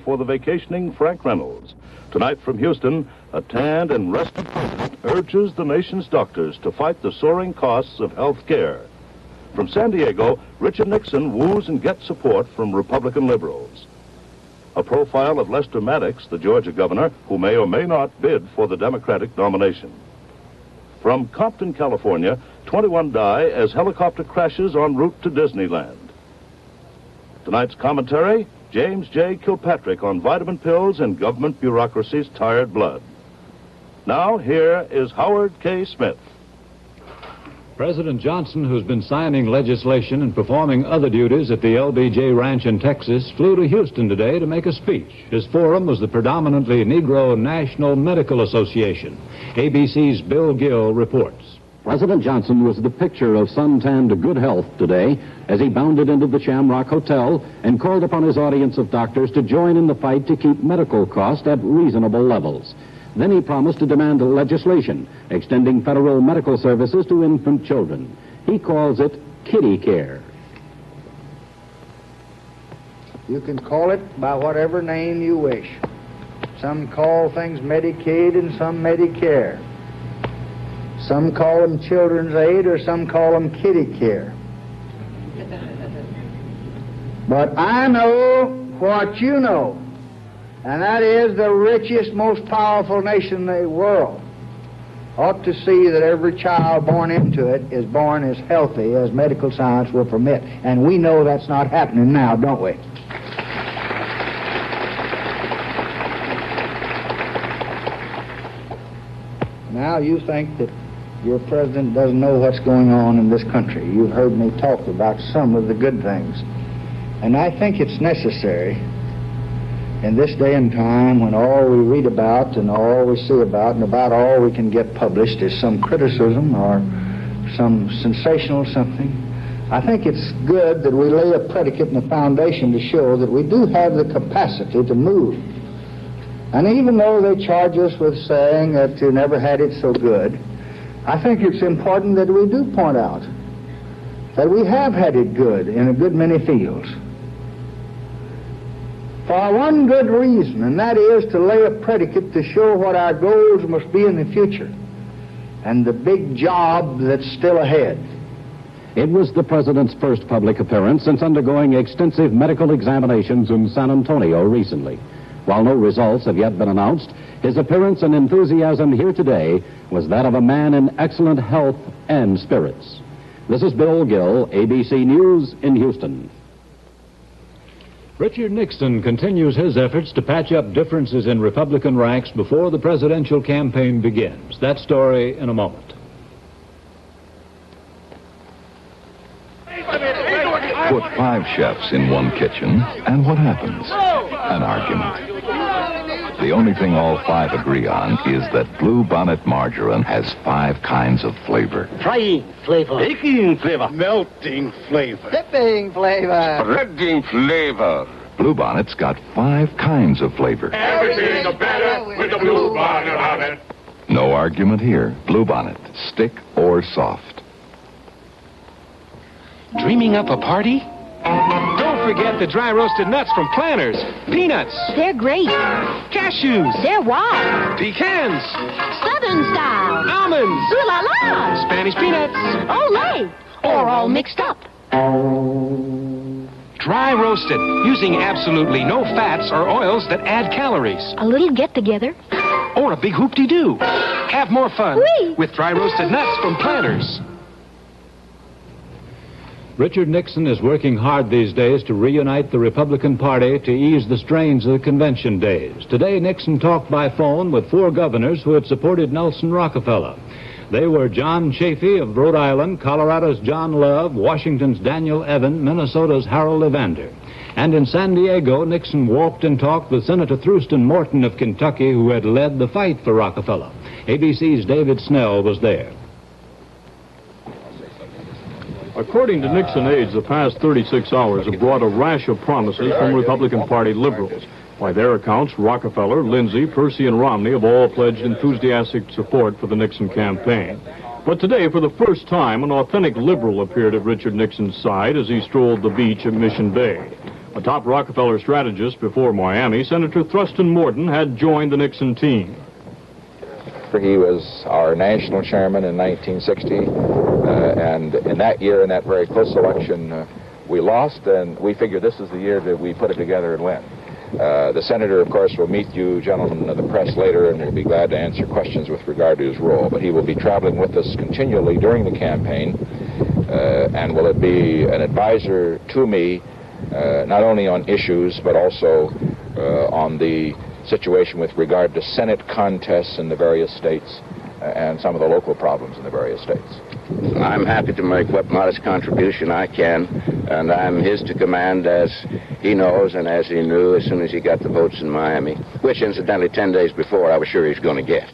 for the vacationing Frank Reynolds. Tonight from Houston, a tanned and rested president urges the nation's doctors to fight the soaring costs of health care. From San Diego, Richard Nixon woos and gets support from Republican liberals. A profile of Lester Maddox, the Georgia governor, who may or may not bid for the Democratic nomination. From Compton, California, 21 die as helicopter crashes en route to Disneyland. Tonight's commentary, James J. Kilpatrick on vitamin pills and government bureaucracy's tired blood. Now, here is Howard K. Smith. President Johnson, who's been signing legislation and performing other duties at the LBJ Ranch in Texas, flew to Houston today to make a speech. His forum was the predominantly Negro National Medical Association. ABC's Bill Gill reports. President Johnson was the picture of suntanned to good health today as he bounded into the Shamrock Hotel and called upon his audience of doctors to join in the fight to keep medical costs at reasonable levels. Then he promised to demand legislation extending federal medical services to infant children. He calls it kiddie care. You can call it by whatever name you wish. Some call things Medicaid and some Medicare. Some call them children's aid or some call them kiddie care. But I know what you know. And that is the richest, most powerful nation in the world ought to see that every child born into it is born as healthy as medical science will permit. And we know that's not happening now, don't we? Now you think that your president doesn't know what's going on in this country. You've heard me talk about some of the good things. And I think it's necessary in this day and time when all we read about and all we see about and about all we can get published is some criticism or some sensational something, I think it's good that we lay a predicate and a foundation to show that we do have the capacity to move. And even though they charge us with saying that you never had it so good, I think it's important that we do point out that we have had it good in a good many fields. For one good reason, and that is to lay a predicate to show what our goals must be in the future and the big job that's still ahead. It was the president's first public appearance since undergoing extensive medical examinations in San Antonio recently. While no results have yet been announced, his appearance and enthusiasm here today was that of a man in excellent health and spirits. This is Bill Gill, ABC News in Houston. Richard Nixon continues his efforts to patch up differences in Republican ranks before the presidential campaign begins. That story in a moment. Put 5 chefs in one kitchen, and what happens? An argument. The only thing all 5 agree on is that Blue Bonnet margarine has 5 kinds of flavor. Frying flavor. Baking flavor. Melting flavor. Dipping flavor. Breading flavor. Blue Bonnet's got 5 kinds of flavor. Everything's better with the Blue Bonnet on it. No argument here. Blue Bonnet, stick or soft. Dreaming up a party? Don't forget the dry roasted nuts from Planters. Peanuts. They're great. Cashews. They're wild. Pecans. Southern style. Almonds. Ooh la la. Spanish peanuts. Olay. Or all mixed up. Dry roasted, using absolutely no fats or oils that add calories. A little get-together. Or a big hoop-de-doo. Have more fun Whee! with dry roasted nuts from Planters. Richard Nixon is working hard these days to reunite the Republican Party to ease the strains of the convention days. Today, Nixon talked by phone with 4 governors who had supported Nelson Rockefeller. They were John Chafee of Rhode Island, Colorado's John Love, Washington's Daniel Evan, Minnesota's Harold Evander. And in San Diego, Nixon walked and talked with Senator Thurston Morton of Kentucky, who had led the fight for Rockefeller. ABC's David Snell was there. According to Nixon aides, the past 36 hours have brought a rash of promises from Republican Party liberals. By their accounts, Rockefeller, Lindsay, Percy, and Romney have all pledged enthusiastic support for the Nixon campaign. But today, for the first time, an authentic liberal appeared at Richard Nixon's side as he strolled the beach at Mission Bay. A top Rockefeller strategist before Miami, Senator Thurston Morden had joined the Nixon team. He was our national chairman in 1960, and in that year, in that very close election, we lost, and we figured this is the year that we put it together and win. The senator, of course, will meet you gentlemen of the press later, and will be glad to answer questions with regard to his role. But he will be traveling with us continually during the campaign, and will be an advisor to me, not only on issues, but also on the situation with regard to Senate contests in the various states and some of the local problems in the various states. I'm happy to make what modest contribution I can, and I'm his to command, as he knows and as he knew as soon as he got the votes in Miami, which incidentally 10 days before I was sure he was going to get.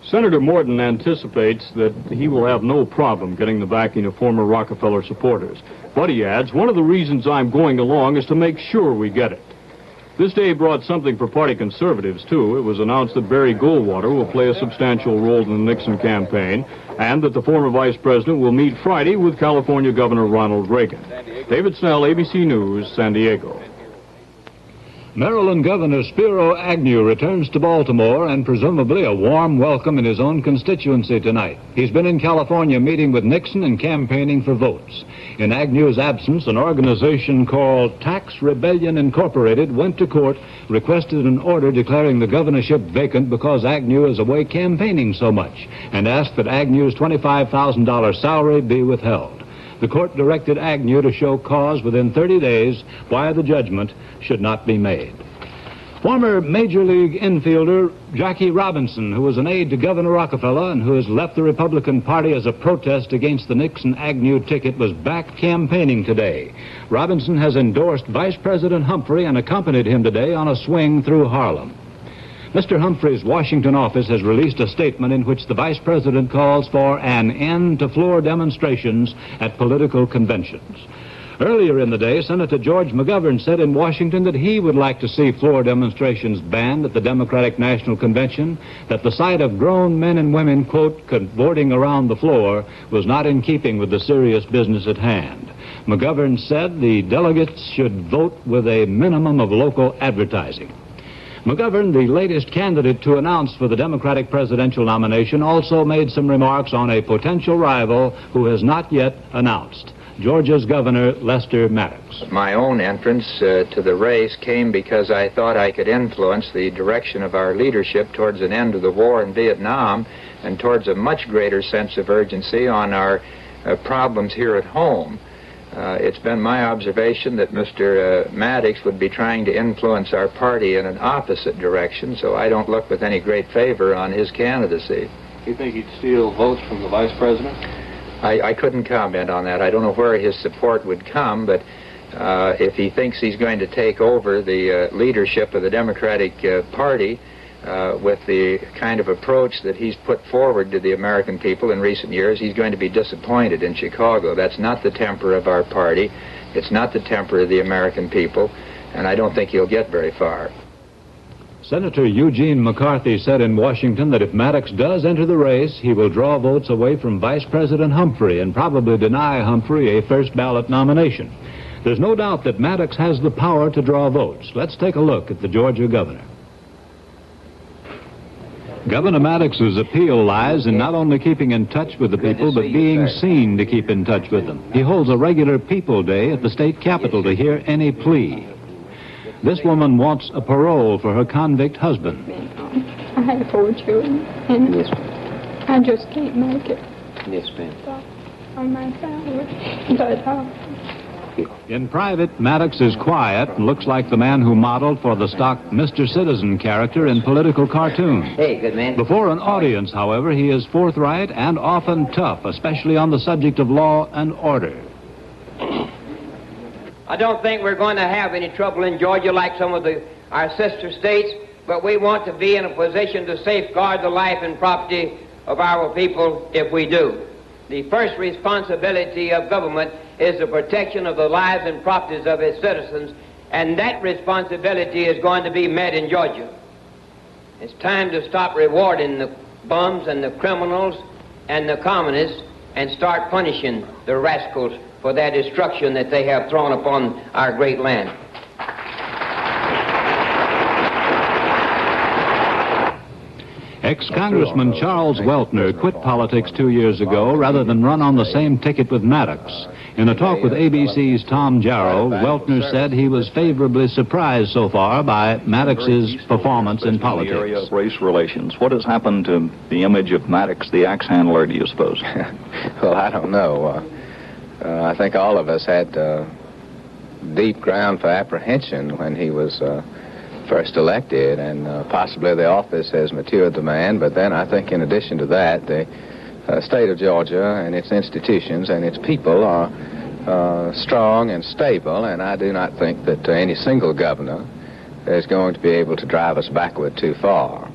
Senator Morden anticipates that he will have no problem getting the backing of former Rockefeller supporters. But he adds, one of the reasons I'm going along is to make sure we get it. This day brought something for party conservatives, too. It was announced that Barry Goldwater will play a substantial role in the Nixon campaign, and that the former vice president will meet Friday with California Governor Ronald Reagan. David Snell, ABC News, San Diego. Maryland Governor Spiro Agnew returns to Baltimore, and presumably a warm welcome in his own constituency tonight. He's been in California meeting with Nixon and campaigning for votes. In Agnew's absence, an organization called Tax Rebellion Incorporated went to court, requested an order declaring the governorship vacant because Agnew is away campaigning so much, and asked that Agnew's $25,000 salary be withheld. The court directed Agnew to show cause within 30 days why the judgment should not be made. Former Major League infielder Jackie Robinson, who was an aide to Governor Rockefeller and who has left the Republican Party as a protest against the Nixon-Agnew ticket, was back campaigning today. Robinson has endorsed Vice President Humphrey and accompanied him today on a swing through Harlem. Mr. Humphrey's Washington office has released a statement in which the vice president calls for an end to floor demonstrations at political conventions. Earlier in the day, Senator George McGovern said in Washington that he would like to see floor demonstrations banned at the Democratic National Convention, that the sight of grown men and women, quote, cavorting around the floor was not in keeping with the serious business at hand. McGovern said the delegates should vote with a minimum of local advertising. McGovern, the latest candidate to announce for the Democratic presidential nomination, also made some remarks on a potential rival who has not yet announced, Georgia's Governor Lester Maddox. My own entrance to the race came because I thought I could influence the direction of our leadership towards an end of the war in Vietnam and towards a much greater sense of urgency on our problems here at home. It's been my observation that Mr. Maddox would be trying to influence our party in an opposite direction, so I don't look with any great favor on his candidacy. You think he'd steal votes from the vice president? I couldn't comment on that. I don't know where his support would come, but if he thinks he's going to take over the leadership of the Democratic Party with the kind of approach that he's put forward to the American people in recent years, he's going to be disappointed in Chicago. That's not the temper of our party. It's not the temper of the American people, and I don't think he'll get very far. Senator Eugene McCarthy said in Washington that if Maddox does enter the race, he will draw votes away from Vice President Humphrey and probably deny Humphrey a first ballot nomination. There's no doubt that Maddox has the power to draw votes. Let's take a look at the Georgia governor. Governor Maddox's appeal lies in not only keeping in touch with the people, but being seen to keep in touch with them. He holds a regular People Day at the state capitol to hear any plea. This woman wants a parole for her convict husband. I have 4 children, and yes, I just can't make it. Yes, ma'am. On my family, but in private, Maddox is quiet and looks like the man who modeled for the stock Mr. Citizen character in political cartoons. Hey, good man. Before an audience, however, he is forthright and often tough, especially on the subject of law and order. I don't think we're going to have any trouble in Georgia like some of our sister states, but we want to be in a position to safeguard the life and property of our people if we do. The first responsibility of government is the protection of the lives and properties of its citizens, and that responsibility is going to be met in Georgia. It's time to stop rewarding the bums and the criminals and the communists and start punishing the rascals for their destruction that they have thrown upon our great land. Ex-Congressman Charles Weltner quit politics 2 years ago rather than run on the same ticket with Maddox. In a talk with ABC's Tom Jarrow, Weltner said he was favorably surprised so far by Maddox's performance in politics. Race relations. What has happened to the image of Maddox, the axe handler, do you suppose? Well, I don't know. I think all of us had deep ground for apprehension when he was first elected, and possibly the office has matured the man. But then I think in addition to that, the state of Georgia and its institutions and its people are strong and stable, and I do not think that any single governor is going to be able to drive us backward too far.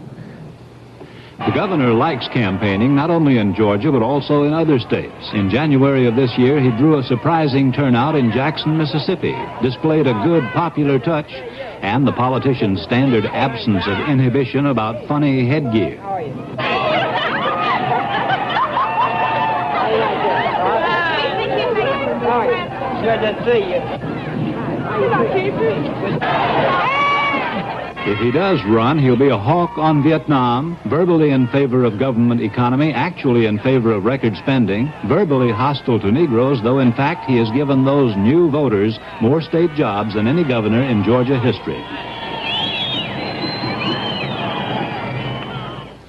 The governor likes campaigning not only in Georgia but also in other states. In January of this year, he drew a surprising turnout in Jackson, Mississippi, displayed a good popular touch, and the politician's standard absence of inhibition about funny headgear. Good to see you. If he does run, he'll be a hawk on Vietnam, verbally in favor of government economy, actually in favor of record spending, verbally hostile to Negroes, though in fact he has given those new voters more state jobs than any governor in Georgia history.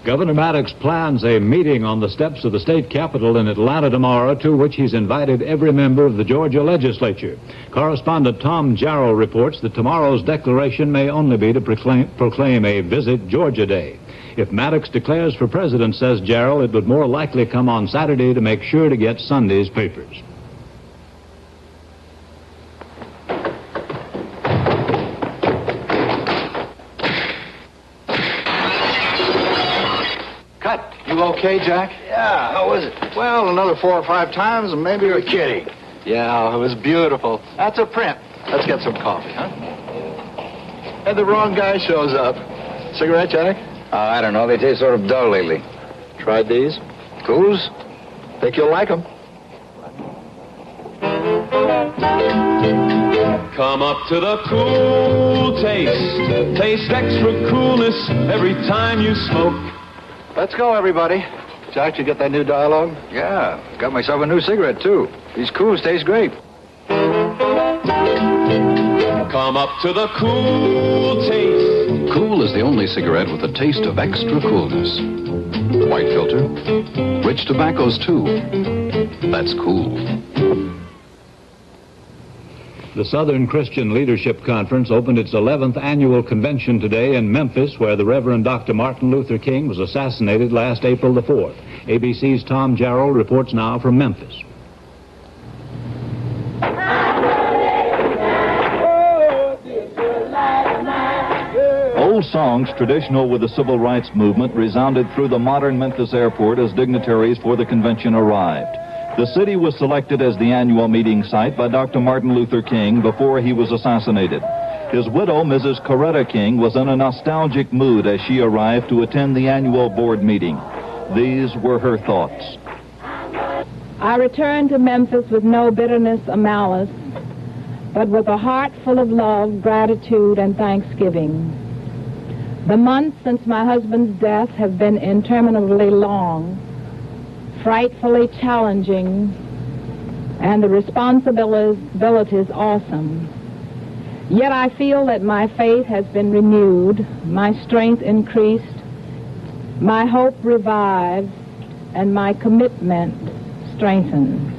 Governor Maddox plans a meeting on the steps of the state capitol in Atlanta tomorrow, to which he's invited every member of the Georgia legislature. Correspondent Tom Jarrow reports that tomorrow's declaration may only be to proclaim a Visit Georgia Day. If Maddox declares for president, says Jarrow, it would more likely come on Saturday to make sure to get Sunday's papers. You okay, Jack? Yeah, how was it? Well, another 4 or 5 times, and maybe You're kidding. Yeah, it was beautiful. That's a print. Let's get some coffee, huh? And the wrong guy shows up. Cigarette, Jack? I don't know. They taste sort of dull lately. Tried these? Coos? Think you'll like them. Come up to the cool taste. Taste extra coolness every time you smoke. Let's go, everybody. Jack, you get that new dialogue? Yeah, got myself a new cigarette, too. These Coos taste great. Come up to the cool taste. Cool is the only cigarette with a taste of extra coolness. White filter. Rich tobaccos, too. That's cool. The Southern Christian Leadership Conference opened its 11th annual convention today in Memphis, where the Reverend Dr. Martin Luther King was assassinated last April the 4th. ABC's Tom Jarrow reports now from Memphis. Old songs traditional with the civil rights movement resounded through the modern Memphis airport as dignitaries for the convention arrived. The city was selected as the annual meeting site by Dr. Martin Luther King before he was assassinated. His widow, Mrs. Coretta King, was in a nostalgic mood as she arrived to attend the annual board meeting. These were her thoughts. I returned to Memphis with no bitterness or malice, but with a heart full of love, gratitude, and thanksgiving. The months since my husband's death have been interminably long, frightfully challenging, and the responsibilities awesome. Yet I feel that my faith has been renewed, my strength increased, my hope revived, and my commitment strengthened.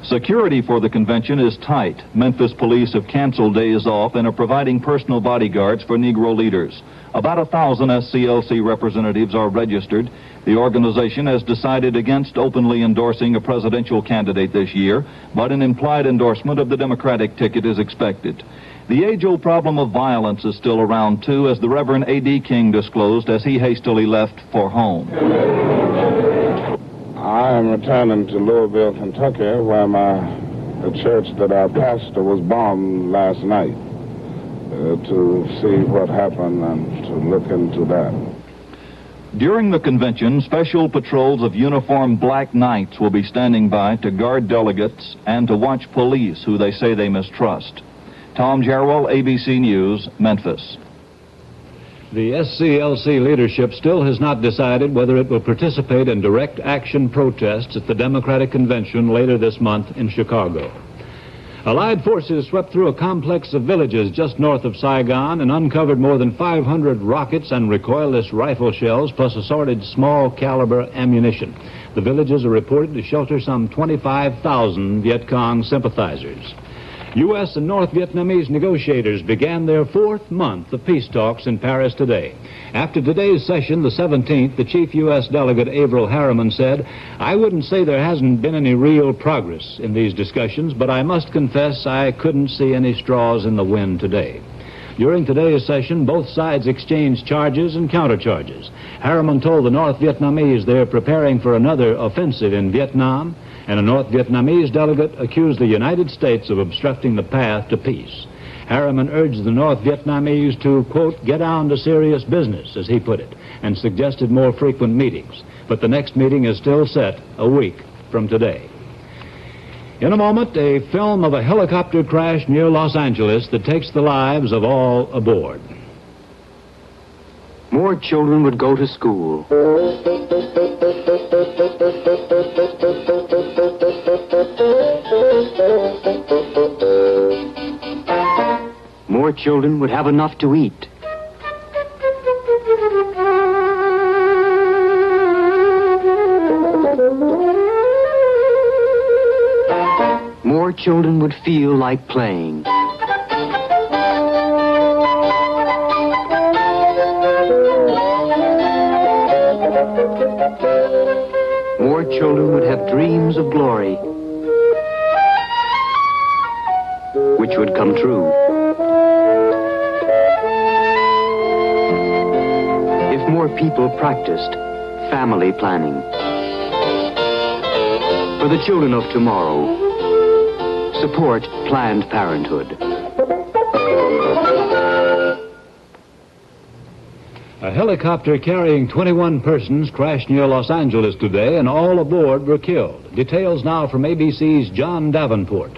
Security for the convention is tight. Memphis police have canceled days off and are providing personal bodyguards for Negro leaders. About 1,000 SCLC representatives are registered. The organization has decided against openly endorsing a presidential candidate this year, but an implied endorsement of the Democratic ticket is expected. The age-old problem of violence is still around, too, as the Reverend A.D. King disclosed as he hastily left for home. I am returning to Louisville, Kentucky, where the church that I pastor was bombed last night, to see what happened and to look into that. During the convention, special patrols of uniformed black knights will be standing by to guard delegates and to watch police who they say they mistrust. Tom Jarrow, ABC News, Memphis. The SCLC leadership still has not decided whether it will participate in direct action protests at the Democratic Convention later this month in Chicago. Allied forces swept through a complex of villages just north of Saigon and uncovered more than 500 rockets and recoilless rifle shells, plus assorted small-caliber ammunition. The villages are reported to shelter some 25,000 Viet Cong sympathizers. U.S. and North Vietnamese negotiators began their 4th month of peace talks in Paris today. After today's session, the 17th, the chief U.S. delegate, Averell Harriman, said, "I wouldn't say there hasn't been any real progress in these discussions, but I must confess I couldn't see any straws in the wind today." During today's session, both sides exchanged charges and countercharges. Harriman told the North Vietnamese they're preparing for another offensive in Vietnam, and a North Vietnamese delegate accused the United States of obstructing the path to peace. Harriman urged the North Vietnamese to, quote, "get down to serious business," as he put it, and suggested more frequent meetings. But the next meeting is still set a week from today. In a moment, a film of a helicopter crash near Los Angeles that takes the lives of all aboard. More children would go to school. More children would have enough to eat. More children would feel like playing. More children would have dreams of glory, which would come true. If more people practiced family planning. For the children of tomorrow, support Planned Parenthood. A helicopter carrying 21 persons crashed near Los Angeles today, and all aboard were killed. Details now from ABC's John Davenport.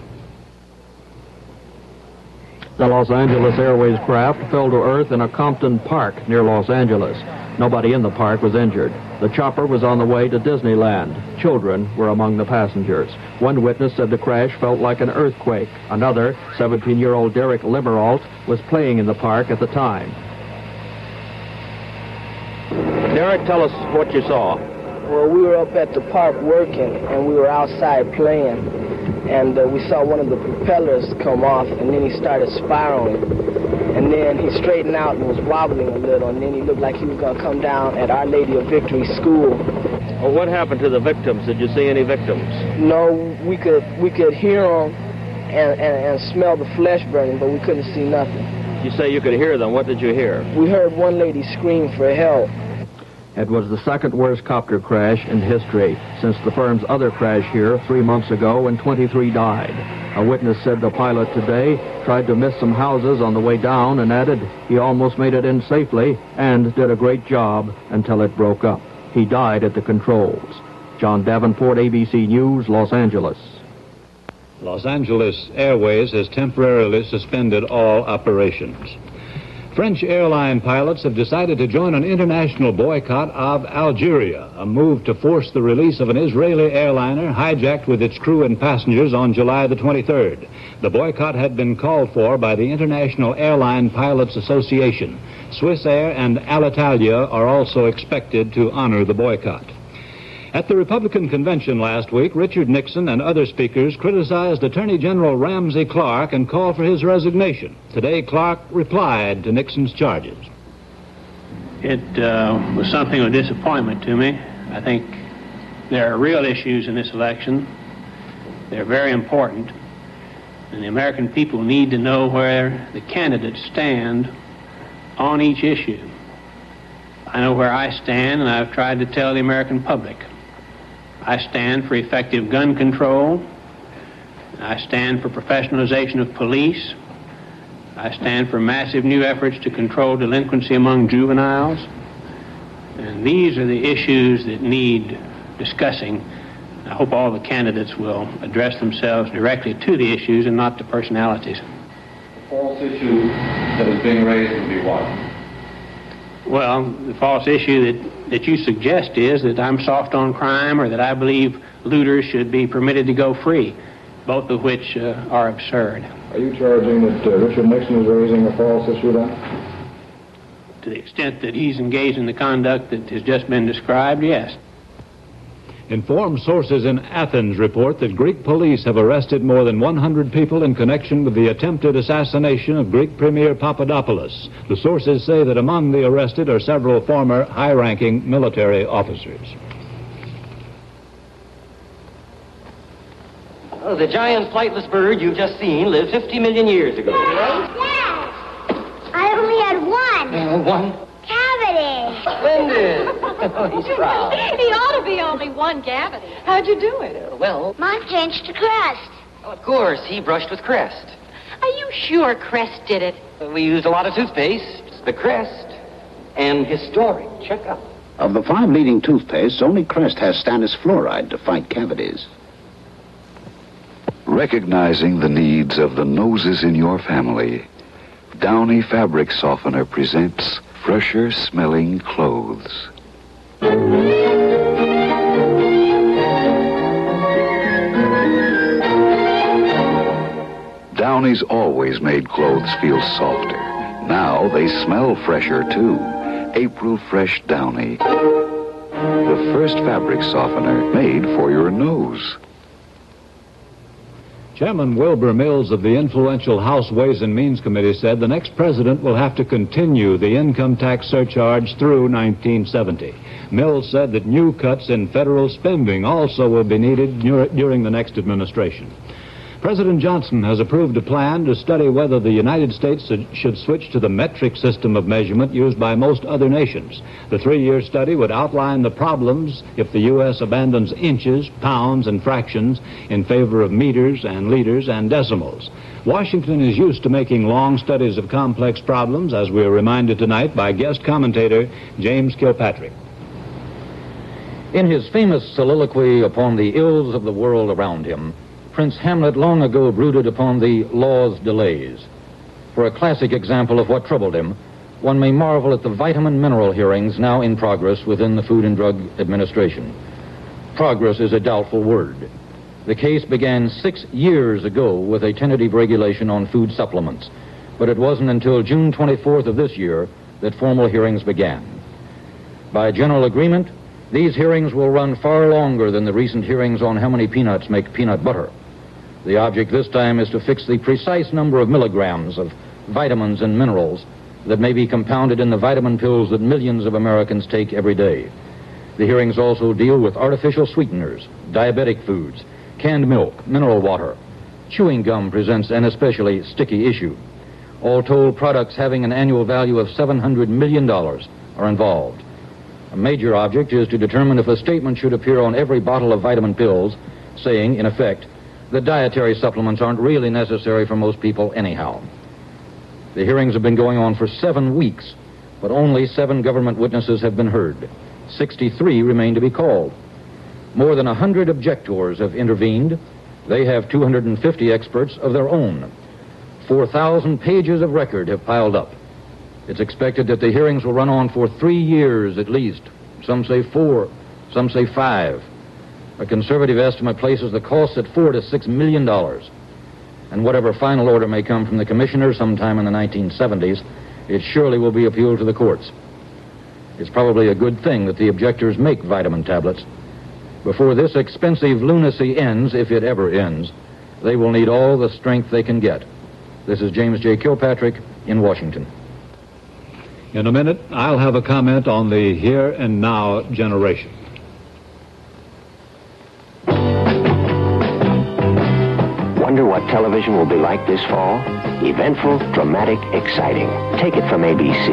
The Los Angeles Airways craft fell to earth in a Compton park near Los Angeles. Nobody in the park was injured. The chopper was on the way to Disneyland. Children were among the passengers. One witness said the crash felt like an earthquake. Another, 17-year-old Derek Limeralt, was playing in the park at the time. Derek, tell us what you saw. Well, we were up at the park working, and we were outside playing, and we saw one of the propellers come off, and then he started spiraling, and then he straightened out and was wobbling a little, and then he looked like he was going to come down at Our Lady of Victory School. Well, what happened to the victims? Did you see any victims? No, we could hear them and smell the flesh burning, but we couldn't see nothing. You say you could hear them. What did you hear? We heard one lady scream for help. It was the second worst copter crash in history since the firm's other crash here 3 months ago when 23 died. A witness said the pilot today tried to miss some houses on the way down and added he almost made it in safely and did a great job until it broke up. He died at the controls. John Davenport, ABC News, Los Angeles. Los Angeles Airways has temporarily suspended all operations. French airline pilots have decided to join an international boycott of Algeria, a move to force the release of an Israeli airliner hijacked with its crew and passengers on July the 23rd. The boycott had been called for by the International Airline Pilots Association. Swissair and Alitalia are also expected to honor the boycott. At the Republican convention last week, Richard Nixon and other speakers criticized Attorney General Ramsey Clark and called for his resignation. Today, Clark replied to Nixon's charges. It was something of a disappointment to me. I think there are real issues in this election. They're very important, and the American people need to know where the candidates stand on each issue. I know where I stand, and I've tried to tell the American public. I stand for effective gun control. I stand for professionalization of police. I stand for massive new efforts to control delinquency among juveniles. And these are the issues that need discussing. I hope all the candidates will address themselves directly to the issues and not to personalities. The false issue that is being raised would be what? Well, the false issue that you suggest is that I'm soft on crime or that I believe looters should be permitted to go free, both of which are absurd. Are you charging that Richard Nixon is raising a false issue then? To the extent that he's engaged in the conduct that has just been described, yes. Informed sources in Athens report that Greek police have arrested more than 100 people in connection with the attempted assassination of Greek Premier Papadopoulos. The sources say that among the arrested are several former high-ranking military officers. Oh, the giant flightless bird you've just seen lived 50 million years ago. Dad, I only had one. One? Cavity. Splendid. Oh, he's proud. He ought to be only one cavity. How'd you do it? Well, Mine changed to Crest. well, of course, he brushed with Crest. Are you sure Crest did it? We used a lot of toothpaste, the Crest, and historic. Check out. Of the 5 leading toothpastes, only Crest has stannous fluoride to fight cavities. Recognizing the needs of the noses in your family, Downy Fabric Softener presents fresher smelling clothes. Downy's always made clothes feel softer. Now they smell fresher too. April Fresh Downy. The first fabric softener made for your nose. Chairman Wilbur Mills of the influential House Ways and Means Committee said the next president will have to continue the income tax surcharge through 1970. Mills said that new cuts in federal spending also will be needed during the next administration. President Johnson has approved a plan to study whether the United States should switch to the metric system of measurement used by most other nations. The 3-year study would outline the problems if the U.S. abandons inches, pounds, and fractions in favor of meters and liters and decimals. Washington is used to making long studies of complex problems, as we are reminded tonight by guest commentator James Kilpatrick. In his famous soliloquy upon the ills of the world around him, Prince Hamlet long ago brooded upon the law's delays. For a classic example of what troubled him, one may marvel at the vitamin-mineral hearings now in progress within the Food and Drug Administration. Progress is a doubtful word. The case began 6 years ago with a tentative regulation on food supplements, but it wasn't until June 24th of this year that formal hearings began. By general agreement, these hearings will run far longer than the recent hearings on how many peanuts make peanut butter. The object this time is to fix the precise number of milligrams of vitamins and minerals that may be compounded in the vitamin pills that millions of Americans take every day. The hearings also deal with artificial sweeteners, diabetic foods, canned milk, mineral water. Chewing gum presents an especially sticky issue. All told, products having an annual value of $700 million are involved. A major object is to determine if a statement should appear on every bottle of vitamin pills saying, in effect, that dietary supplements aren't really necessary for most people anyhow. The hearings have been going on for 7 weeks, but only 7 government witnesses have been heard. 63 remain to be called. More than 100 objectors have intervened. They have 250 experts of their own. 4,000 pages of record have piled up. It's expected that the hearings will run on for 3 years at least. Some say 4, some say 5. A conservative estimate places the cost at $4 to $6 million. And whatever final order may come from the commissioner sometime in the 1970s, it surely will be appealed to the courts. It's probably a good thing that the objectors make vitamin tablets. Before this expensive lunacy ends, if it ever ends, they will need all the strength they can get. This is James J. Kilpatrick in Washington. In a minute, I'll have a comment on the here and now generation. Wonder what television will be like this fall? Eventful, dramatic, exciting. Take it from ABC.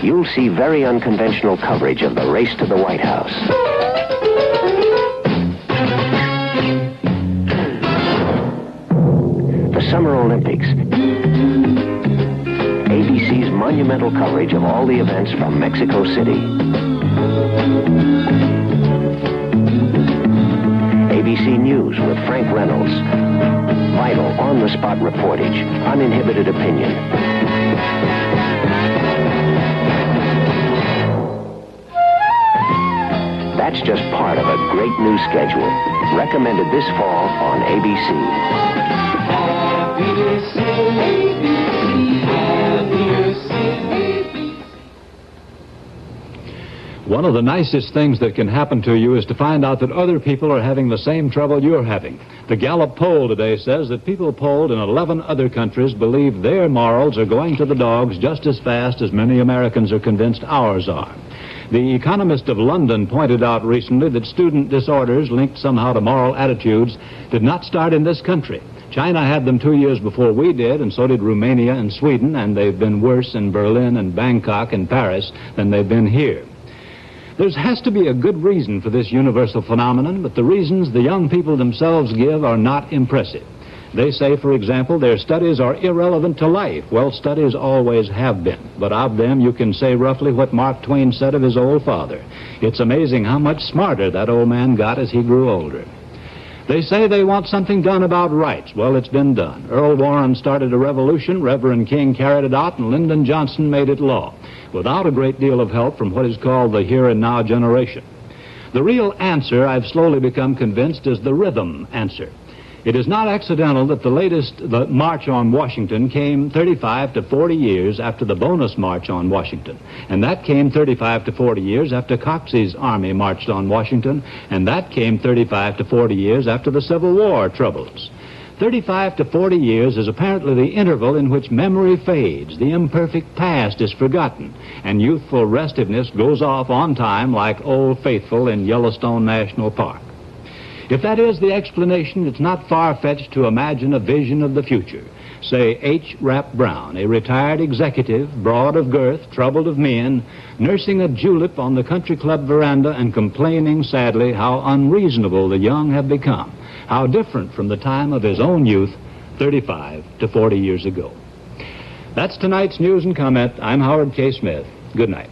You'll see very unconventional coverage of the race to the White House. The Summer Olympics. ABC's monumental coverage of all the events from Mexico City. ABC News with Frank Reynolds. Vital, on-the-spot reportage, uninhibited opinion. That's just part of a great new schedule. Recommended this fall on ABC. One of the nicest things that can happen to you is to find out that other people are having the same trouble you're having. The Gallup poll today says that people polled in 11 other countries believe their morals are going to the dogs just as fast as many Americans are convinced ours are. The Economist of London pointed out recently that student disorders linked somehow to moral attitudes did not start in this country. China had them 2 years before we did, and so did Romania and Sweden, and they've been worse in Berlin and Bangkok and Paris than they've been here. There has to be a good reason for this universal phenomenon, but the reasons the young people themselves give are not impressive. They say, for example, their studies are irrelevant to life. Well, studies always have been, but of them you can say roughly what Mark Twain said of his old father. It's amazing how much smarter that old man got as he grew older. They say they want something done about rights. Well, it's been done. Earl Warren started a revolution, Reverend King carried it out, and Lyndon Johnson made it law, without a great deal of help from what is called the here and now generation. The real answer, I've slowly become convinced, is the rhythm answer. It is not accidental that the March on Washington came 35 to 40 years after the bonus March on Washington. And that came 35 to 40 years after Coxey's army marched on Washington. And that came 35 to 40 years after the Civil War troubles. 35 to 40 years is apparently the interval in which memory fades, the imperfect past is forgotten, and youthful restiveness goes off on time like Old Faithful in Yellowstone National Park. If that is the explanation, it's not far-fetched to imagine a vision of the future. Say H. Rap Brown, a retired executive, broad of girth, troubled of mien, nursing a julep on the country club veranda and complaining sadly how unreasonable the young have become, how different from the time of his own youth 35 to 40 years ago. That's tonight's news and comment. I'm Howard K. Smith. Good night.